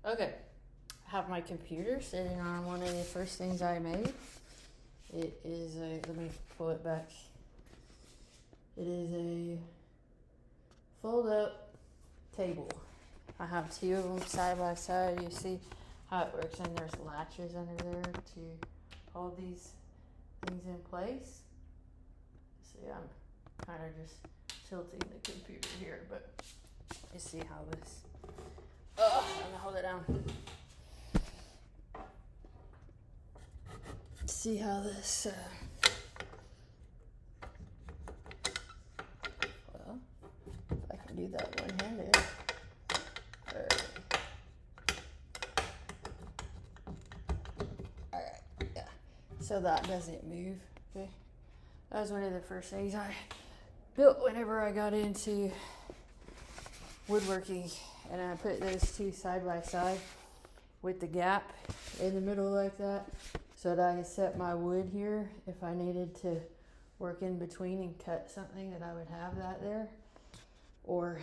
Okay, I have my computer sitting on one of the first things I made. It is a, let me pull it back. It is a fold up table. I have two of them side by side. You see how it works, and there's latches under there to hold these things in place. See, I'm kind of just tilting the computer here, but you see how this, I'm gonna hold it down. See how this, well, if I can do that one-handed. Alright, yeah. So that doesn't move, okay? That was one of the first things I built whenever I got into woodworking, and I put those two side by side with the gap in the middle like that, so that I could set my wood here if I needed to work in between and cut something, that I would have that there, or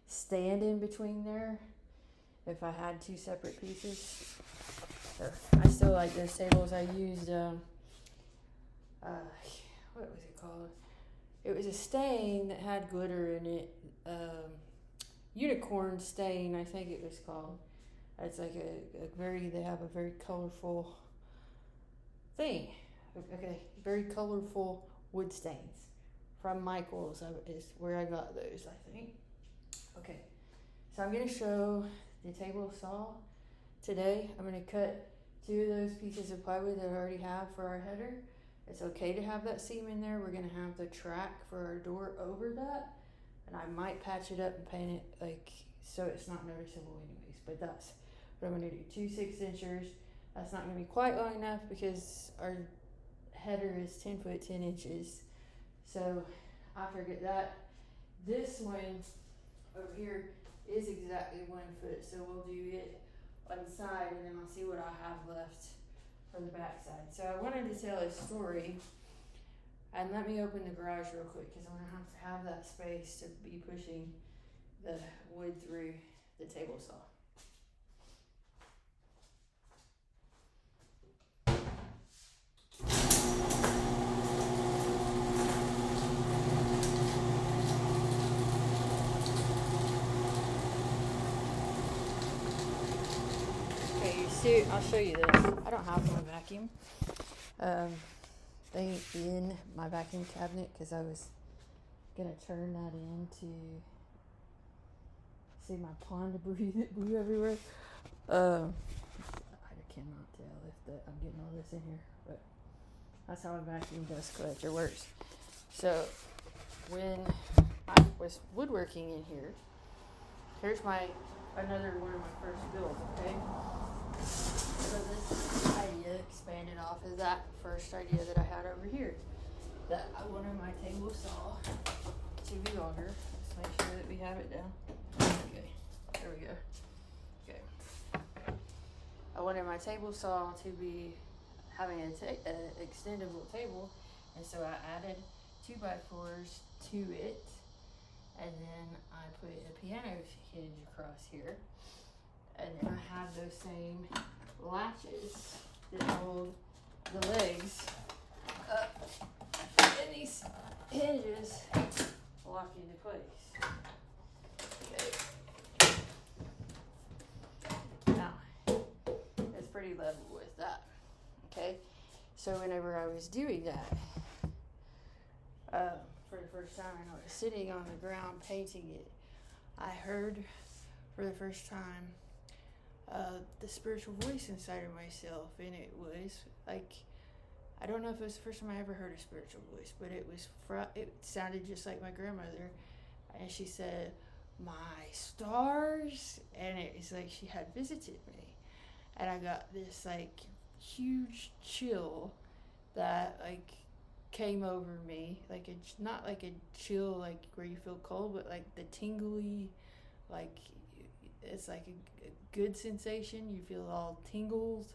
stand in between there if I had two separate pieces. So I still like those tables. I used what was it called? It was a stain that had glitter in it. Unicorn stain, I think it was called. It's like they have a very colorful thing. Okay, very colorful wood stains from Michael's is where I got those, I think. Okay, so I'm gonna show the table saw today. I'm gonna cut two of those pieces of plywood that I already have for our header. It's okay to have that seam in there. We're gonna have the track for our door over that, and I might patch it up and paint it like so it's not noticeable anyways, but that's what I'm gonna do. 2 6-inchers. That's not gonna be quite long enough because our header is 10 foot 10 inches. So after I get that, this one over here is exactly 1 foot, so we'll do it on the side, and then I'll see what I have left for the back side. So I wanted to tell a story, and let me open the garage real quick because I'm gonna have that space to be pushing the wood through the table saw. I'll show you this. I don't have my vacuum. They ain't in my vacuum cabinet because I was gonna turn that into, see my pond debris that blew everywhere. I cannot tell if I'm getting all this in here, but that's how a vacuum dust collector works. So when I was woodworking in here, here's another one of my first builds, okay? So this idea expanded off of that first idea that I had over here. That I wanted my table saw to be longer. Let's make sure that we have it down. Okay, there we go. Okay. I wanted my table saw to be having an extendable table, and so I added 2x4s to it, and then I put a piano hinge across here. And then I have those same latches that hold the legs up, and these hinges lock into place. Okay. Now, it's pretty level with that. Okay, so whenever I was doing that, for the first time, I was sitting on the ground painting it, I heard for the first time the spiritual voice inside of myself, and it was like, I don't know if it was the first time I ever heard a spiritual voice, but it sounded just like my grandmother, and she said, "My stars," and it's like she had visited me, and I got this like huge chill that like came over me, like it's not like a chill like where you feel cold, but like the tingly, like it's like a good sensation. You feel all tingles,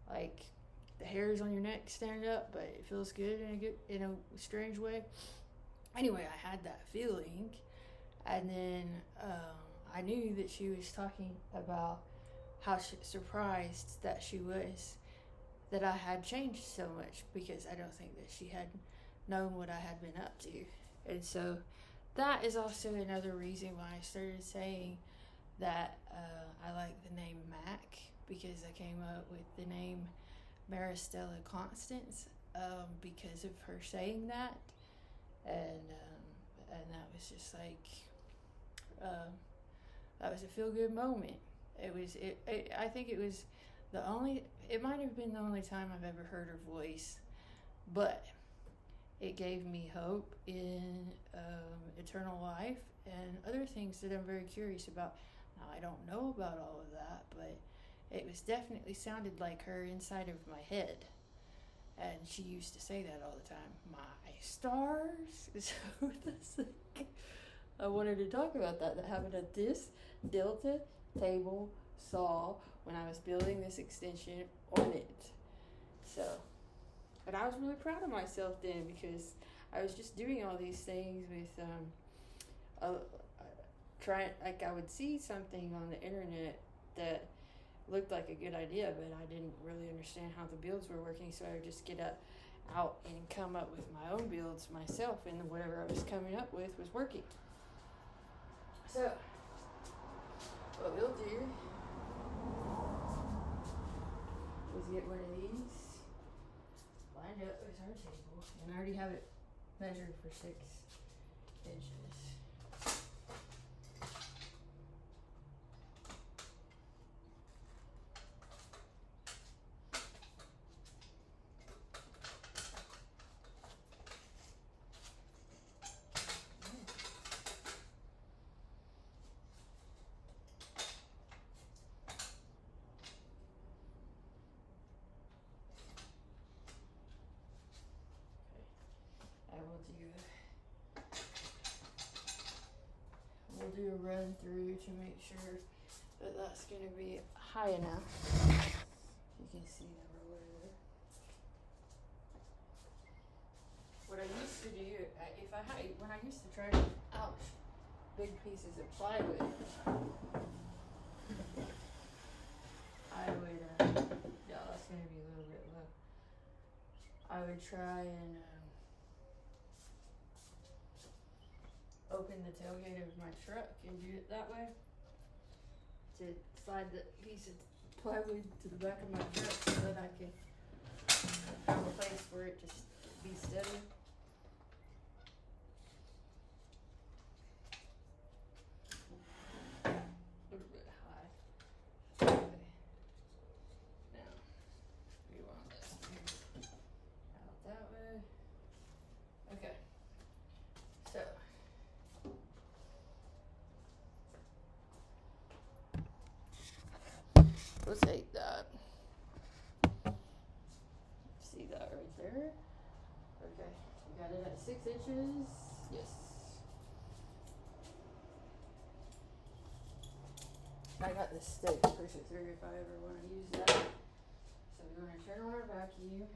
like the hairs on your neck stand up, but it feels good in a strange way. Anyway, I had that feeling, and then I knew that she was talking about how surprised that she was that I had changed so much, because I don't think that she had known what I had been up to. And so that is also another reason why I started saying that I like the name Mac, because I came up with the name Maristella Constance because of her saying that. And that was just like, that was a feel good moment. I think it was it might have been the only time I've ever heard her voice, but it gave me hope in eternal life and other things that I'm very curious about. Now, I don't know about all of that, but it was definitely sounded like her inside of my head. And she used to say that all the time, my stars. So that's like, I wanted to talk about that happened at this Delta table saw when I was building this extension on it. So, but I was really proud of myself then, because I was just doing all these things with trying, like I would see something on the internet that looked like a good idea, but I didn't really understand how the builds were working, so I would just get out and come up with my own builds myself, and whatever I was coming up with was working. So what we'll do is get one of these lined up with our table, and I already have it measured for 6 inches. We'll do a run through to make sure that that's going to be high enough. You can see the ruler there. What I used to do, when I used to try to ouch big pieces of plywood, I would yeah, that's going to be a little bit low. I would try and open the tailgate of my truck and do it that way, to slide the piece of plywood to the back of my truck so that I can have a place for it to be steady. A little bit high. Okay. Now we want this to move out that way. Okay. So we'll take that. See that right there? Okay, we got it at 6 inches. Yes. I got this stick to push it through if I ever want to use that. So we're going to turn on our vacuum.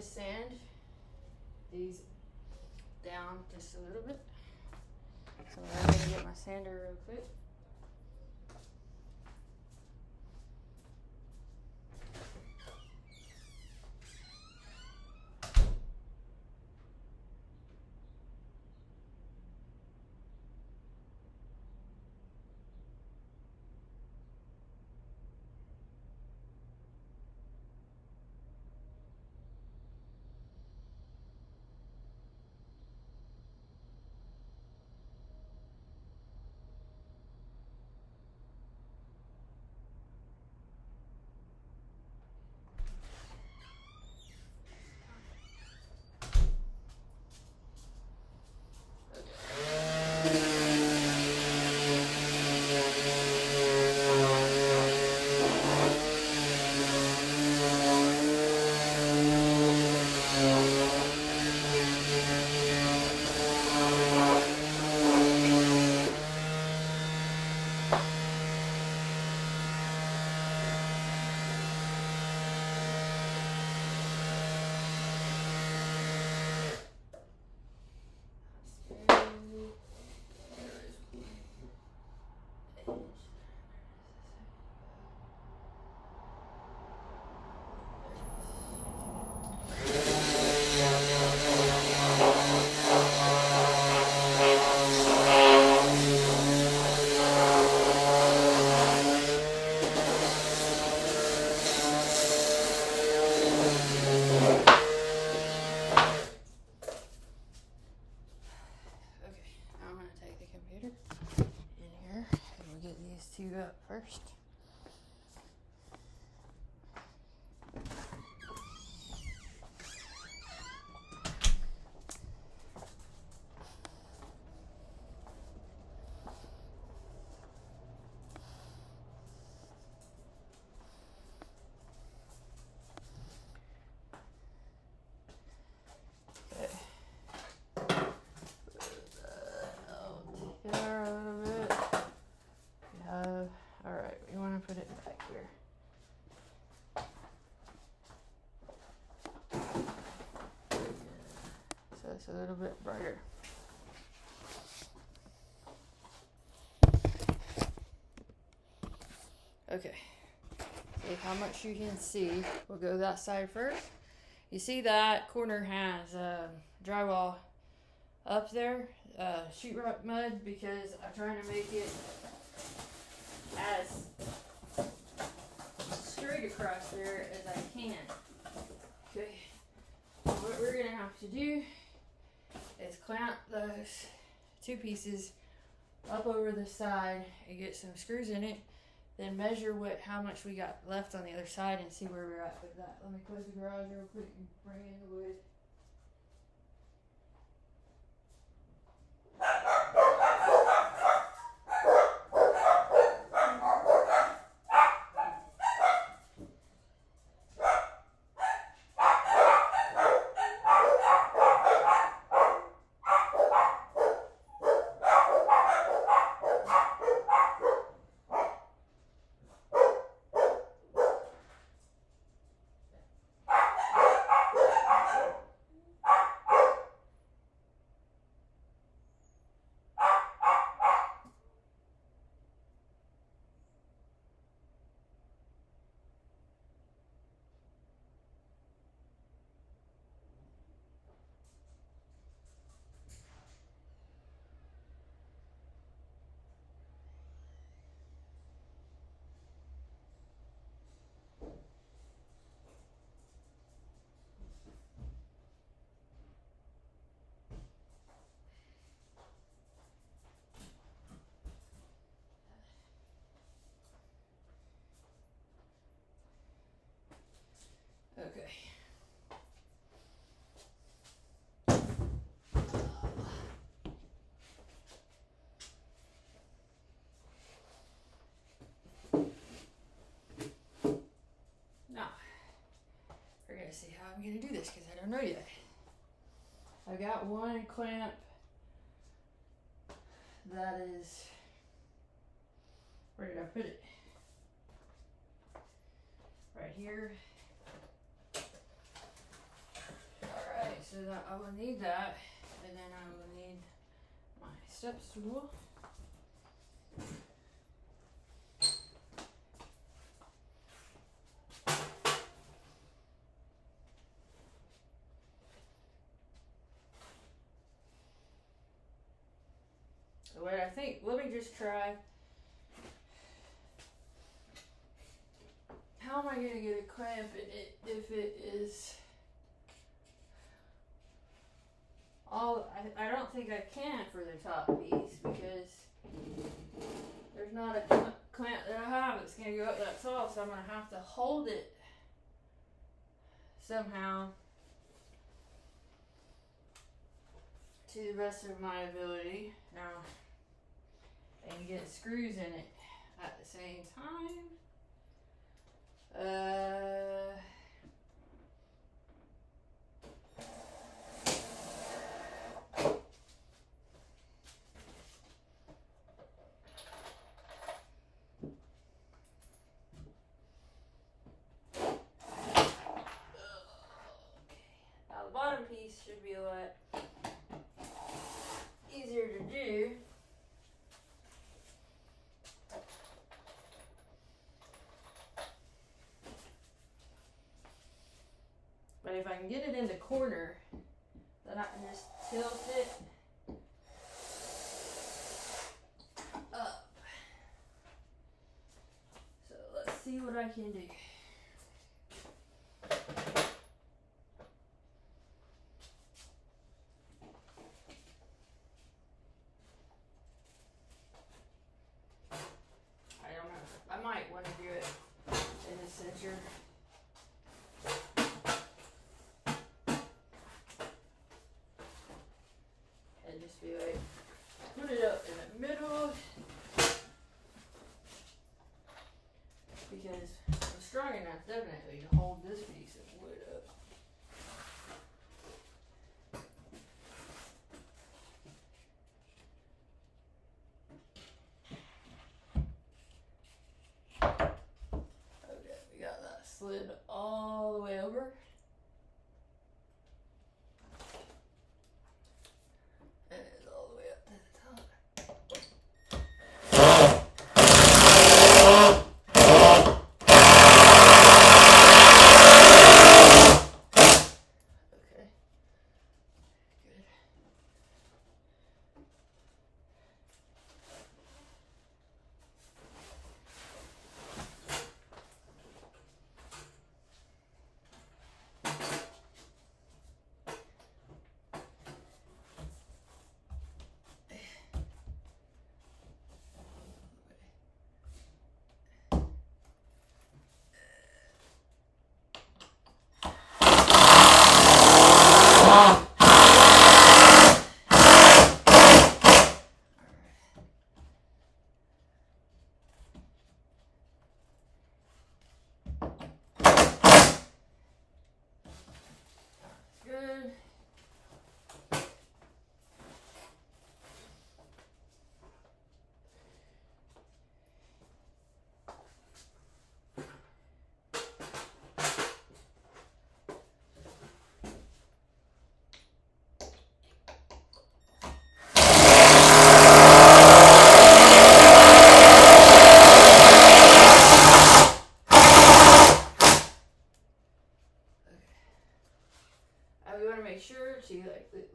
just sand these down just a little bit. So I'm gonna get my sander real quick. Two up first. Put it back here. So it's a little bit brighter. Okay, see how much you can see. We'll go that side first. You see that corner has drywall up there, sheetrock mud, because I'm trying to make it as straight across there as I can. Okay, so what we're gonna have to do is clamp those two pieces up over the side and get some screws in it, then measure how much we got left on the other side and see where we're at with that. Let me close the garage real quick and bring in the wood. Okay. Now, we're going to see how I'm going to do this because I don't know yet. I got one clamp that is, where did I put it? Right here. so that I will need that, and then I will need my step stool. What I think, let me just try. How am I going to get a clamp in it if it is all, I don't think I can for the top piece because there's not a clamp that I have that's going to go up that tall, so I'm going to have to hold it somehow to the best of my ability. Now, and get screws in it at the same time. Now the bottom piece should be a lot easier to do. But if I can get it in the corner, then I can just tilt it up. So let's see what I can do. I don't know. I might want to do it in the center. And just be like, put it up in the middle. Because I'm strong enough, definitely, to hold this piece of wood up. Okay, we got that slid all the way over. And it's all the way up to the top. Okay. Good. Good. We want to make sure to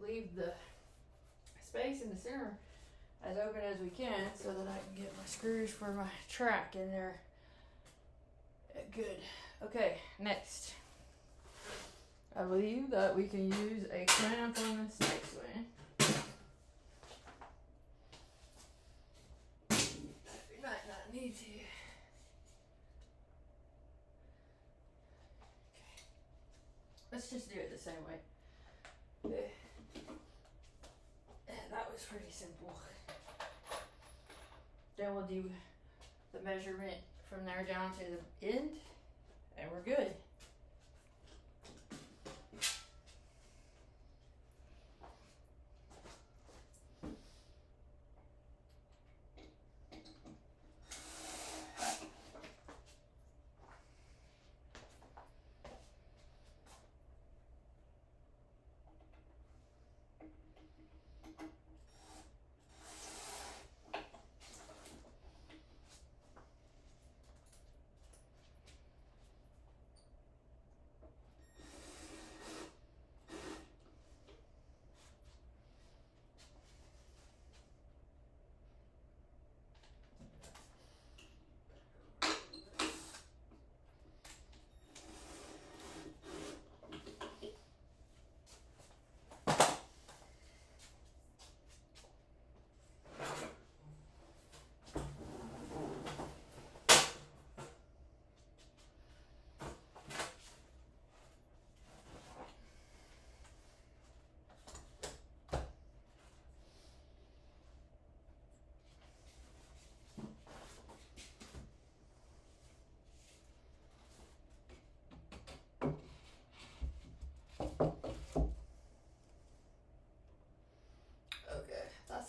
leave the space in the center as open as we can so that I can get my screws for my track in there. Good. Okay, next. I believe that we can use a clamp on this next one. We might not need to. Let's just do it the same way. And that was pretty simple. Then we'll do the measurement from there down to the end, and we're good.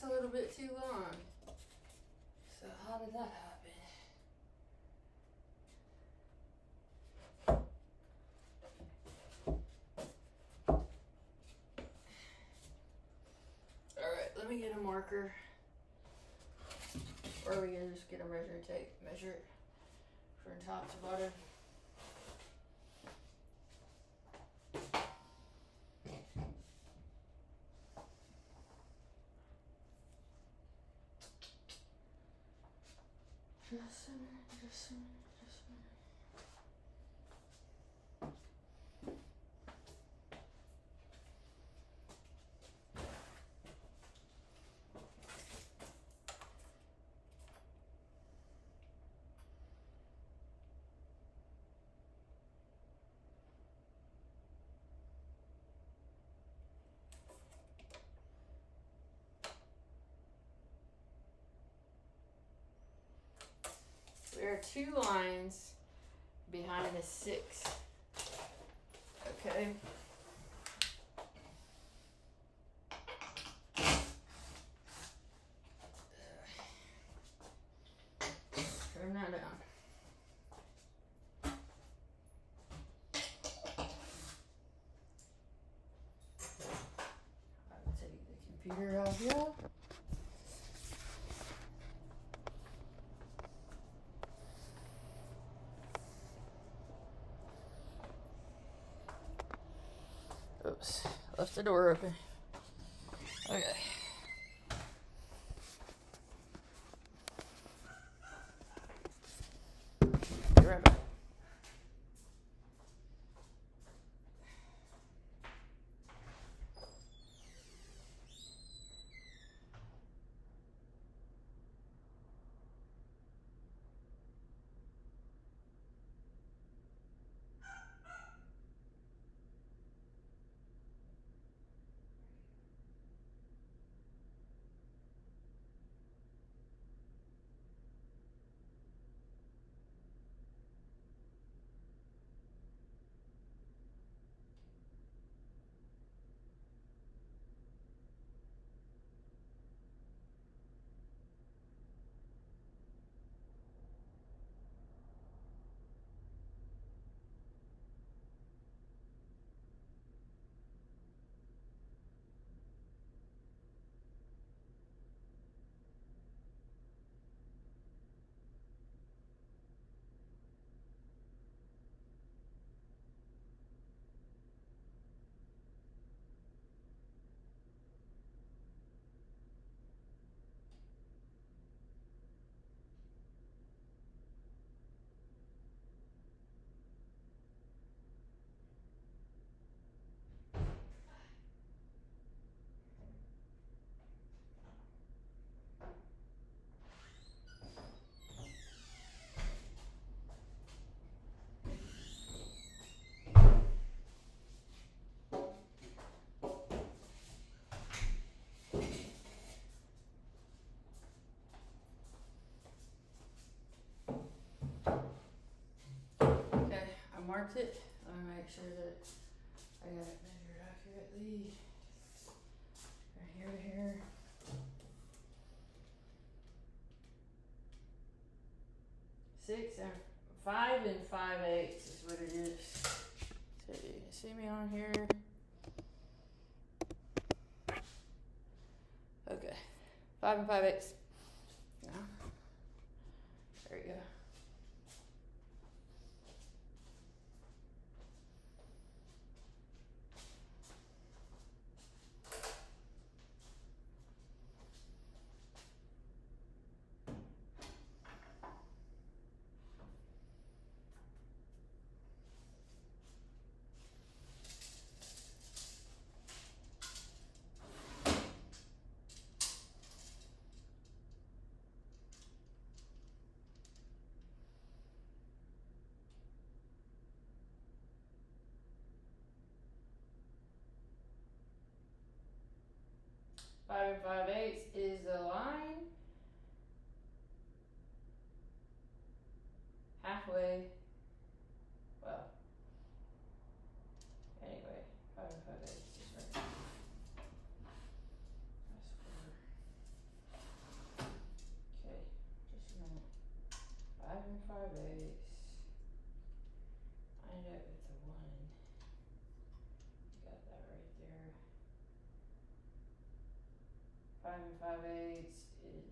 That's a little bit too long. So how did that happen? Alright, let me get a marker. Or we can just get a measuring tape, measure it from top to bottom. Just a minute, just a minute, just a minute. There are 2 lines behind the 6. Okay. Turn that down. I'll take the computer out here. Oops, left the door open. Okay. Be right back. Marked it. Let me make sure that I got it measured accurately. From here to here. 6 and 5 5/8 is what it is. So you can see me on here. Okay, 5 5/8. Yeah. There you go. Five 5/8 is the line halfway. Well, anyway, 5 5/8 is right. That's 4. 5/8. Find out if the one, got that right there. 5 and 5/8 is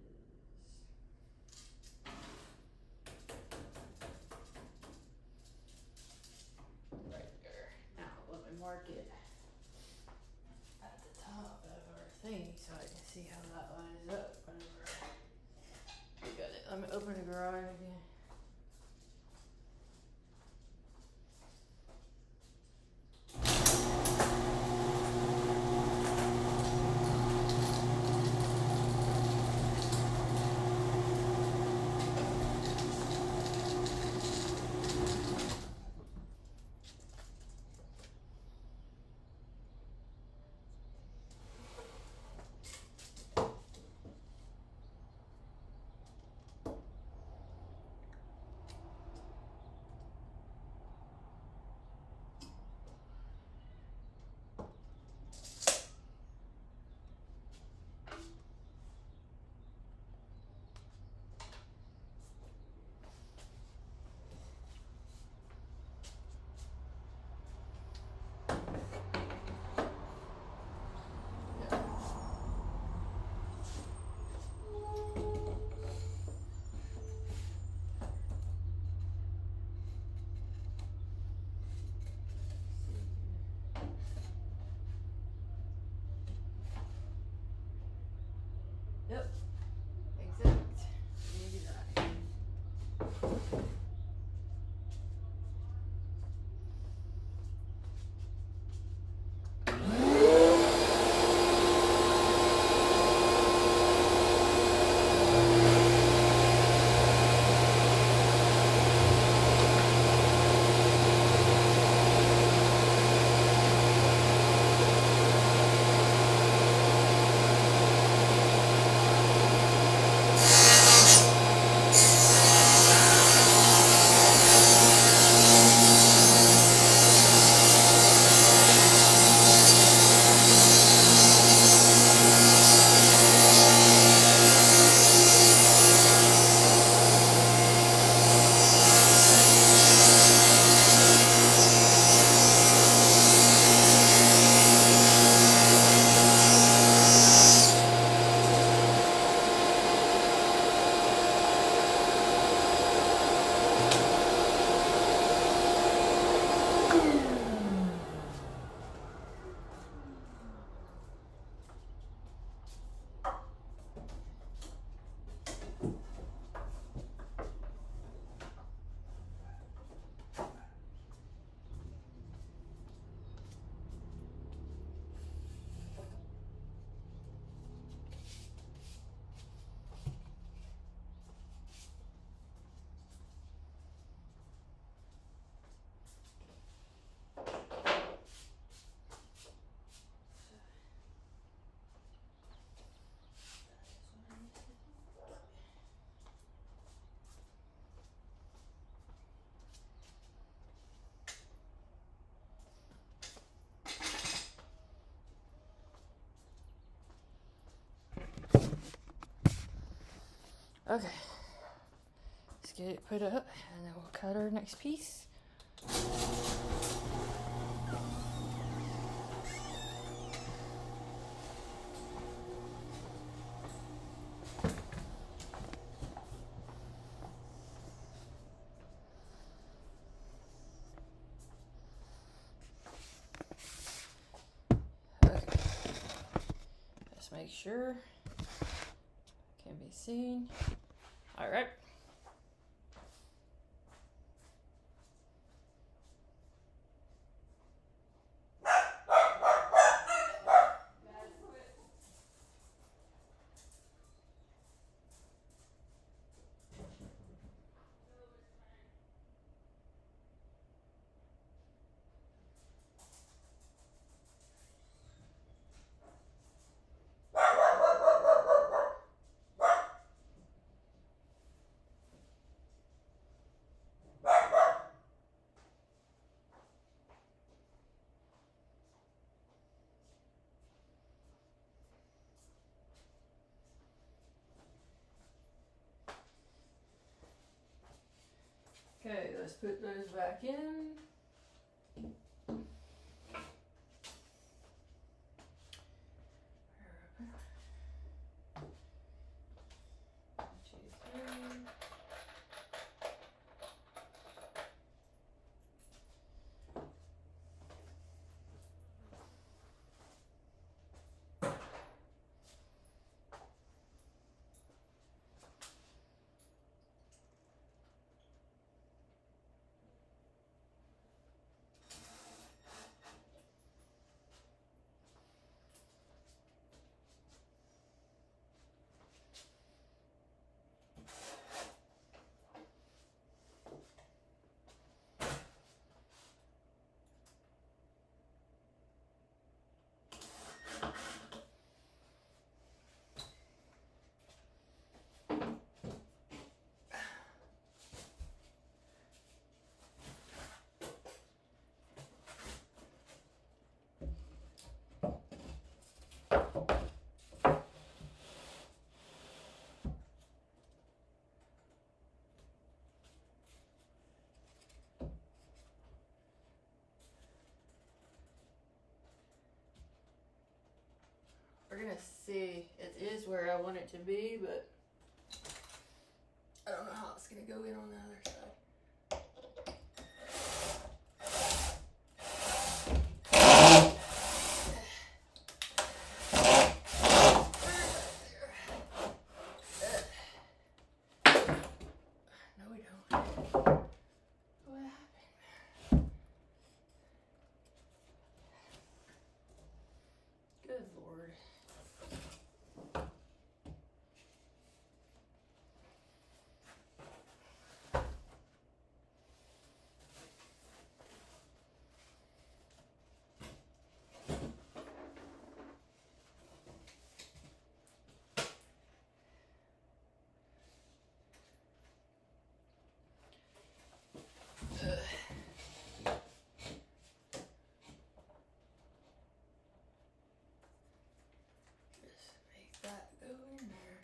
right there. Now let me mark it at the top of our thing so I can see how that lines up whenever we got it. Let me open the garage again. Yep, exact. Exact. Okay, let's get it put up and then we'll cut our next piece. Okay, let's make sure can be seen. All right. Okay, let's put those back in. We're gonna see. It is where I want it to be, but I don't know how it's gonna go in on the other side. No, we don't. What happened? Good Lord. Just make that go in there.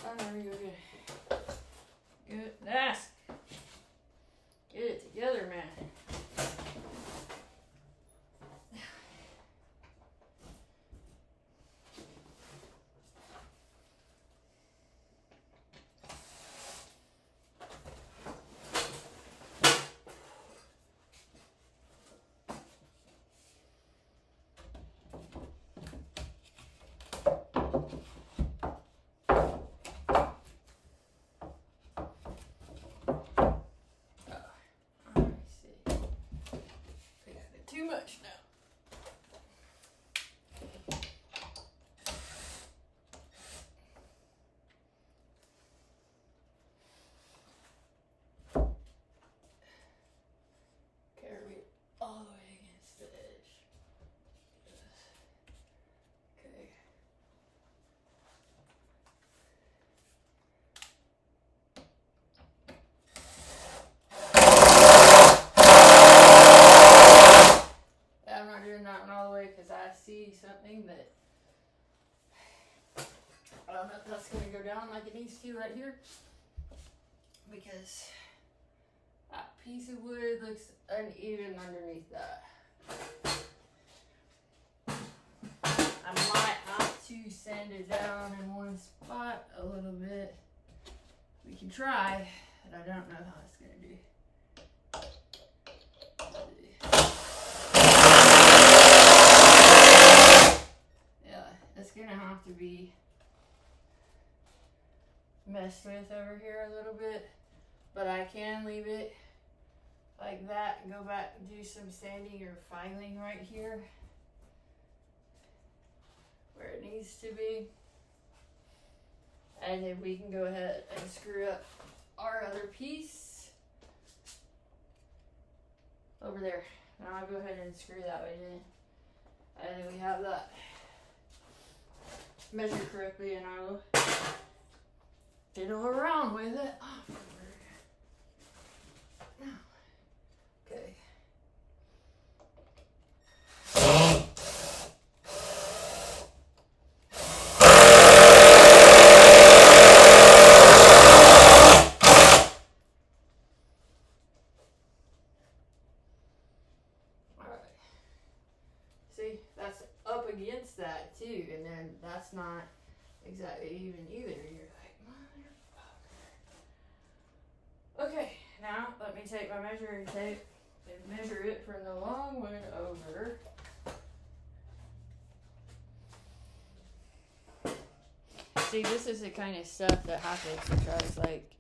Oh, there you go. Good. Nice. Get it together, man. Too much now. Carry it all the way against the edge. Okay. I'm not doing that one all the way because I see something that I don't know if that's going to go down like it needs to right here, because that piece of wood looks uneven underneath that. I might have to sand it down in one spot a little bit. We can try, but I don't know how it's going to do. It's gonna have to be messed with over here a little bit, but I can leave it like that and go back and do some sanding or filing right here where it needs to be, and then we can go ahead and screw up our other piece over there. Now I'll go ahead and screw that way in, and then we have that measured correctly, and I will fiddle around with it afterward. Now that's not exactly even either. You're like, motherfucker. Okay, now let me take my measuring tape and measure it from the long one over. See, this is the kind of stuff that happens because, like,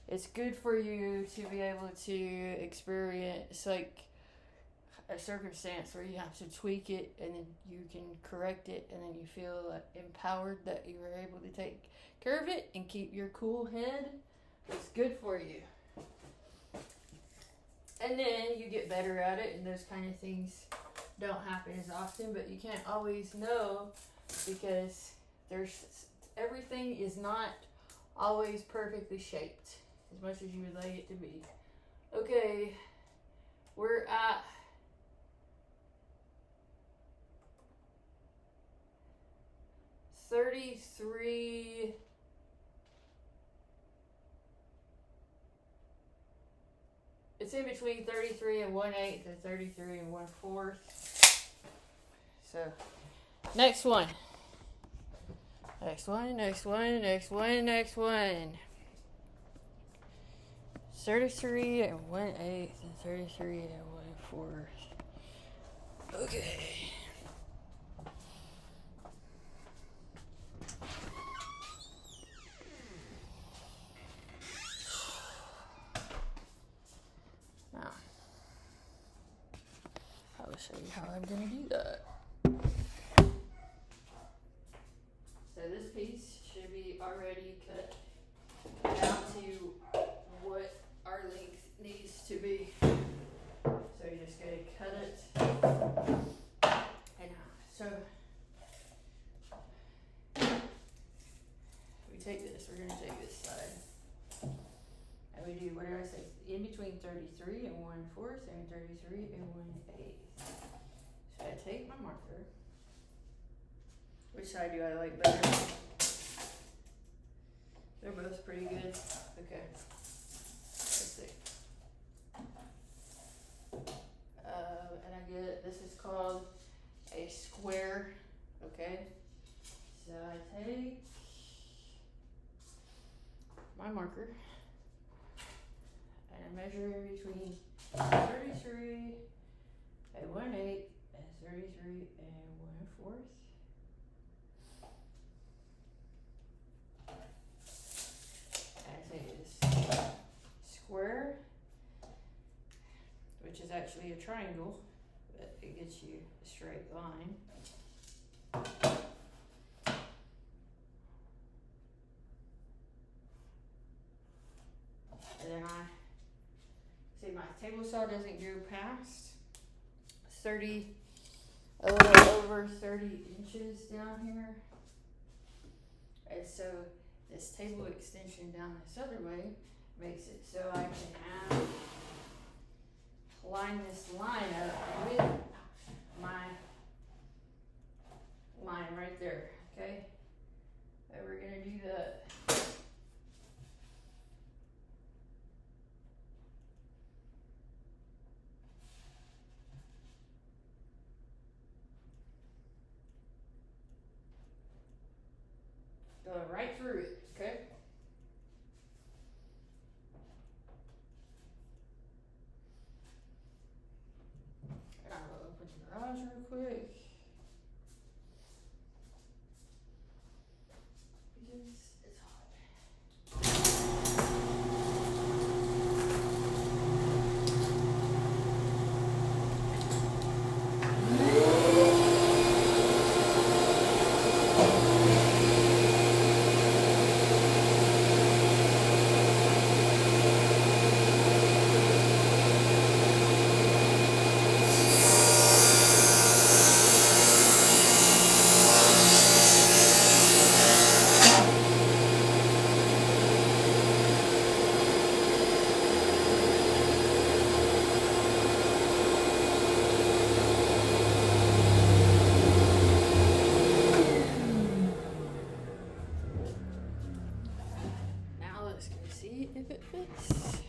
it's good for you to be able to experience, like, a circumstance where you have to tweak it and then you can correct it and then you feel empowered that you were able to take care of it and keep your cool head. It's good for you. And then you get better at it and those kind of things don't happen as often, but you can't always know because everything is not always perfectly shaped as much as you would like it to be. Okay, we're at 33. It's in between 33 and 1/8 and 33 and 1/4. So, next one. Next one. 33 and 1/8 and 33 and 1/4. Okay. Now, I will show you how I'm going to do that. So this piece should be already cut down to what our length needs to be. So you're just going to cut it. And so we take this, we're going to take this side. And we do, what did I say? In between 33 and 1/4 and 33 and 1/8. So I take my marker. Which side do I like better? They're both pretty good. Okay. Let's see. And I get, this is called a square. Okay. So I take my marker and I measure between 33 and 1/8 and 33 and 1/4. And I take this square, which is actually a triangle, but it gets you a straight line. And then I see my table saw doesn't go past 30, a little over 30 inches down here. And so this table extension down this other way makes it so I can line this line up with my line right there, okay? And we're gonna do that. Going right through it, okay? And I'm gonna open the garage real quick. Because it's hot. Now let's go see if it fits.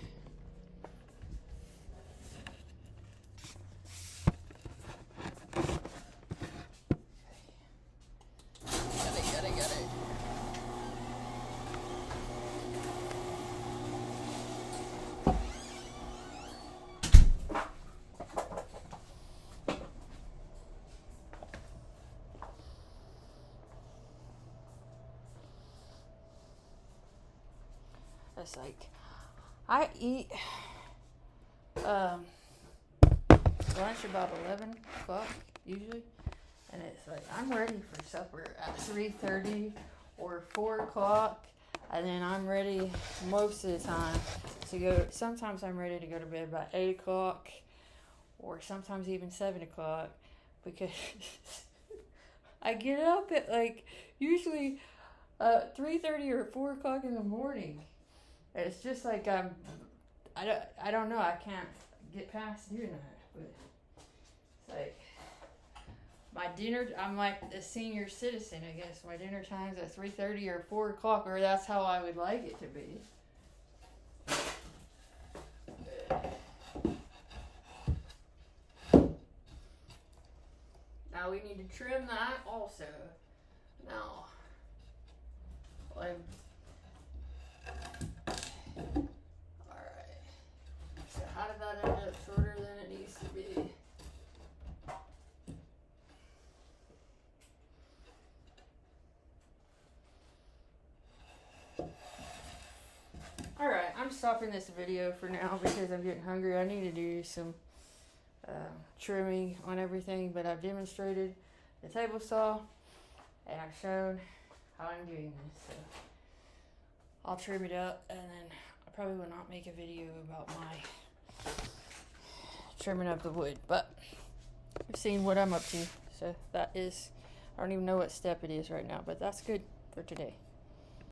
Cause like I eat lunch about 11 o'clock usually, and it's like I'm ready for supper at 3:30 or 4 o'clock, and then I'm ready most of the time to go. Sometimes I'm ready to go to bed by 8 o'clock, or sometimes even 7 o'clock, because I get up at like usually 3:30 or 4 o'clock in the morning. And it's just like I don't know. I can't get past doing that. But it's like my dinner. I'm like a senior citizen, I guess. My dinner time's at 3:30 or 4 o'clock, or that's how I would like it to be. Now we need to trim that also. Now, like, alright. So how did that end up shorter than it needs to be? Alright, I'm stopping this video for now because I'm getting hungry. I need to do some trimming on everything, but I've demonstrated the table saw and I've shown how I'm doing this. So I'll trim it up, and then I probably will not make a video about my trimming up the wood, but I've seen what I'm up to. So that is, I don't even know what step it is right now, but that's good for today.